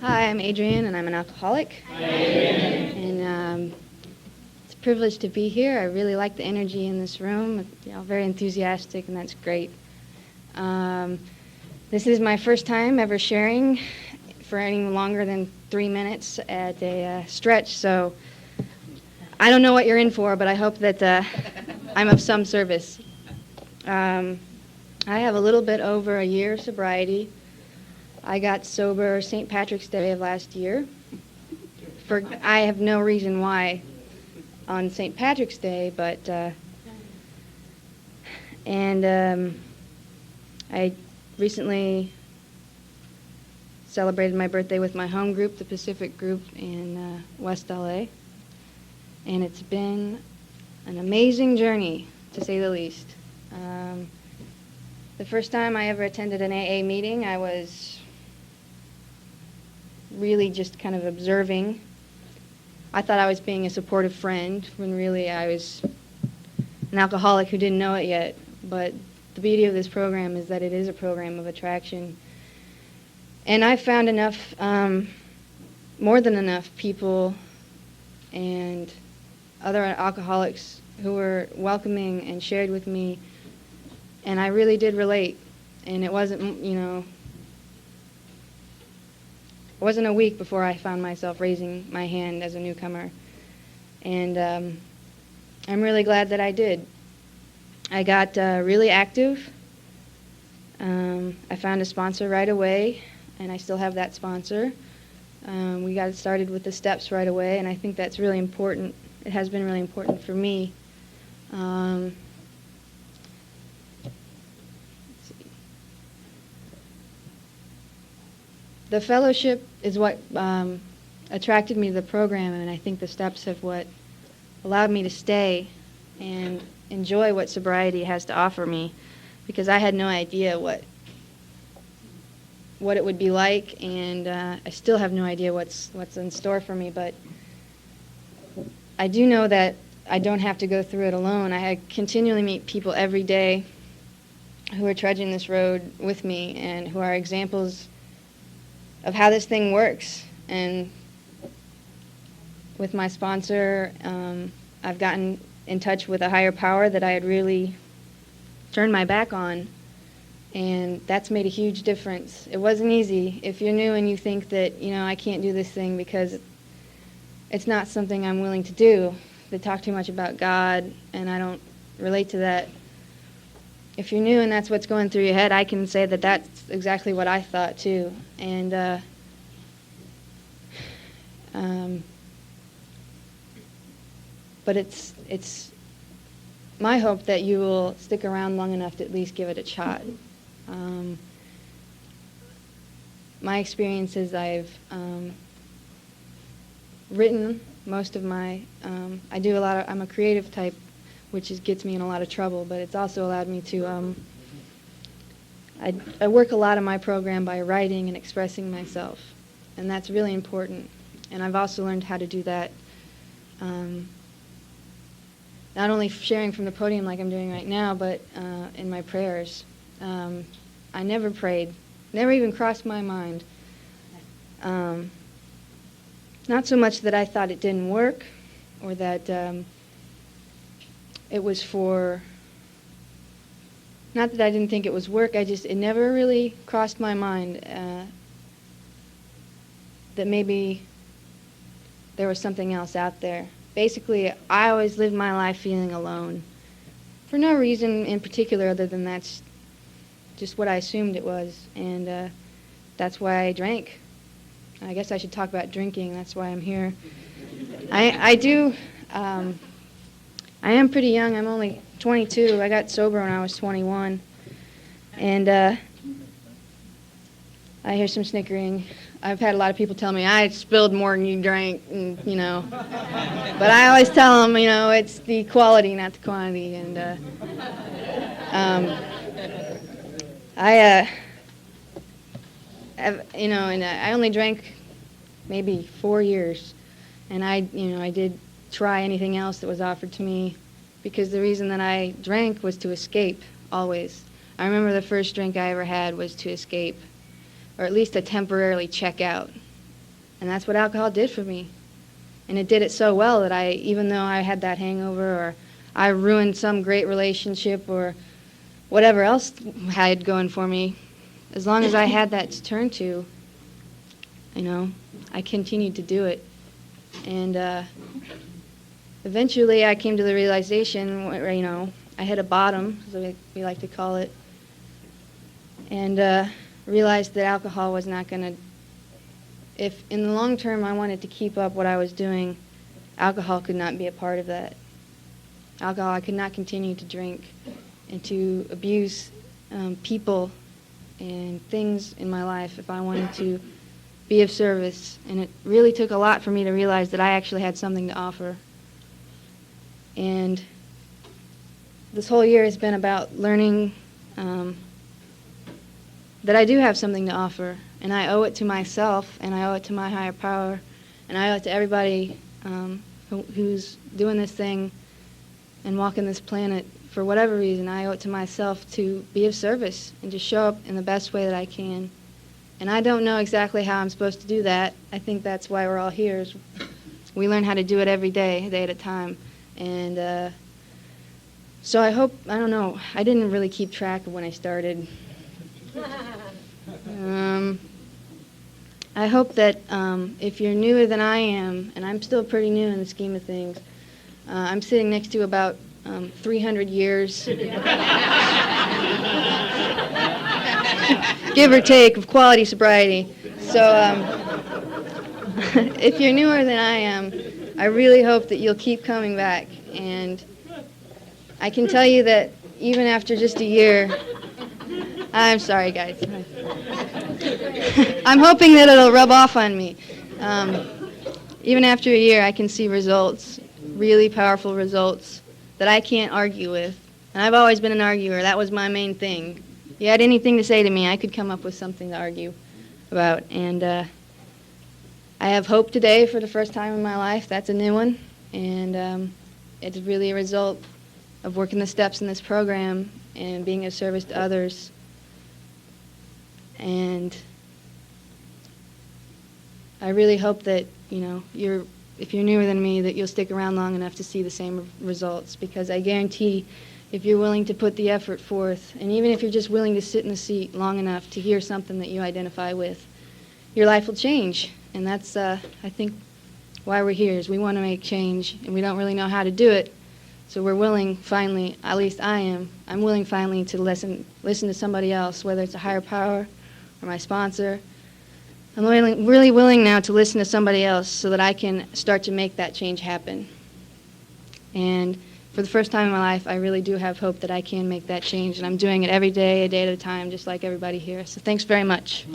Hi, I'm Adrian, and I'm an alcoholic. Hi, Adrian. And it's a privilege to be here. I really like the energy in this room. Very enthusiastic, and that's great. This is my first time ever sharing for any longer than 3 minutes at a stretch, so I don't know what you're in for, but I hope that I'm of some service. I have a little bit over a year of sobriety. I got sober St. Patrick's Day of last year. I have no reason why on St. Patrick's Day, but I recently celebrated my birthday with my home group, the Pacific group in West LA, and it's been an amazing journey, to say the least. The first time I ever attended an AA meeting, I was really just kind of observing. I thought I was being a supportive friend when really I was an alcoholic who didn't know it yet. But the beauty of this program is that it is a program of attraction. And I found enough, more than enough people and other alcoholics who were welcoming and shared with me, and I really did relate. And it wasn't, it wasn't a week before I found myself raising my hand as a newcomer. And I'm really glad that I did. I got really active. I found a sponsor right away, and I still have that sponsor. We got started with the steps right away, and I think that's really important. It has been really important for me. The fellowship is what attracted me to the program, and I think the steps have what allowed me to stay and enjoy what sobriety has to offer me, because I had no idea what it would be like, and I still have no idea what's in store for me, but I do know that I don't have to go through it alone. I continually meet people every day who are trudging this road with me and who are examples of how this thing works. And with my sponsor, I've gotten in touch with a higher power that I had really turned my back on, and that's made a huge difference. It wasn't easy. If you're new and you think that, I can't do this thing because it's not something I'm willing to do, they talk too much about God, and I don't relate to that. If you're new and that's what's going through your head, I can say that that's exactly what I thought too. And but it's my hope that you will stick around long enough to at least give it a shot. My experience is I've written most of my, I'm a creative type, which gets me in a lot of trouble, but it's also allowed me to, I work a lot of my program by writing and expressing myself, and that's really important. And I've also learned how to do that, not only sharing from the podium like I'm doing right now, but in my prayers. I never prayed, never even crossed my mind. Not so much that I thought it didn't work, or that it was for, not that I didn't think it was work, it never really crossed my mind that maybe there was something else out there. Basically, I always lived my life feeling alone, for no reason in particular other than that's just what I assumed it was, and that's why I drank. I guess I should talk about drinking. That's why I'm here. I am pretty young. I'm only 22. I got sober when I was 21. And I hear some snickering. I've had a lot of people tell me, I spilled more than you drank, and, But I always tell them, it's the quality, not the quantity. And I only drank maybe 4 years, and I did try anything else that was offered to me, because the reason that I drank was to escape, always. I remember the first drink I ever had was to escape, or at least to temporarily check out. And that's what alcohol did for me. And it did it so well that even though I had that hangover, or I ruined some great relationship, or whatever else I had going for me, as long as I had that to turn to, I continued to do it. And eventually I came to the realization where, I hit a bottom, as we like to call it, and realized that alcohol was not going to, if in the long term I wanted to keep up what I was doing, alcohol could not be a part of that. Alcohol, I could not continue to drink and to abuse people and things in my life if I wanted to be of service. And it really took a lot for me to realize that I actually had something to offer. And this whole year has been about learning that I do have something to offer, and I owe it to myself, and I owe it to my higher power, and I owe it to everybody who's doing this thing and walking this planet for whatever reason. I owe it to myself to be of service and to show up in the best way that I can. And I don't know exactly how I'm supposed to do that. I think that's why we're all here. Is we learn how to do it every day, a day at a time. And so I don't know, I didn't really keep track of when I started. I hope that if you're newer than I am, and I'm still pretty new in the scheme of things, I'm sitting next to about 300 years, give or take, of quality sobriety. So if you're newer than I am, I really hope that you'll keep coming back. And I can tell you that even after just a year, I'm sorry, guys. I'm hoping that it'll rub off on me. Even after a year, I can see results, really powerful results that I can't argue with. And I've always been an arguer. That was my main thing. If you had anything to say to me, I could come up with something to argue about. And I have hope today for the first time in my life. That's a new one. And it's really a result of working the steps in this program and being of service to others. And I really hope that, if you're newer than me, that you'll stick around long enough to see the same results, because I guarantee if you're willing to put the effort forth, and even if you're just willing to sit in the seat long enough to hear something that you identify with, your life will change. And that's, I think, why we're here, is we want to make change, and we don't really know how to do it. So we're willing, finally, at least I'm willing finally to listen to somebody else, whether it's a higher power or my sponsor. I'm really willing now to listen to somebody else so that I can start to make that change happen. And for the first time in my life, I really do have hope that I can make that change, and I'm doing it every day, a day at a time, just like everybody here. So thanks very much.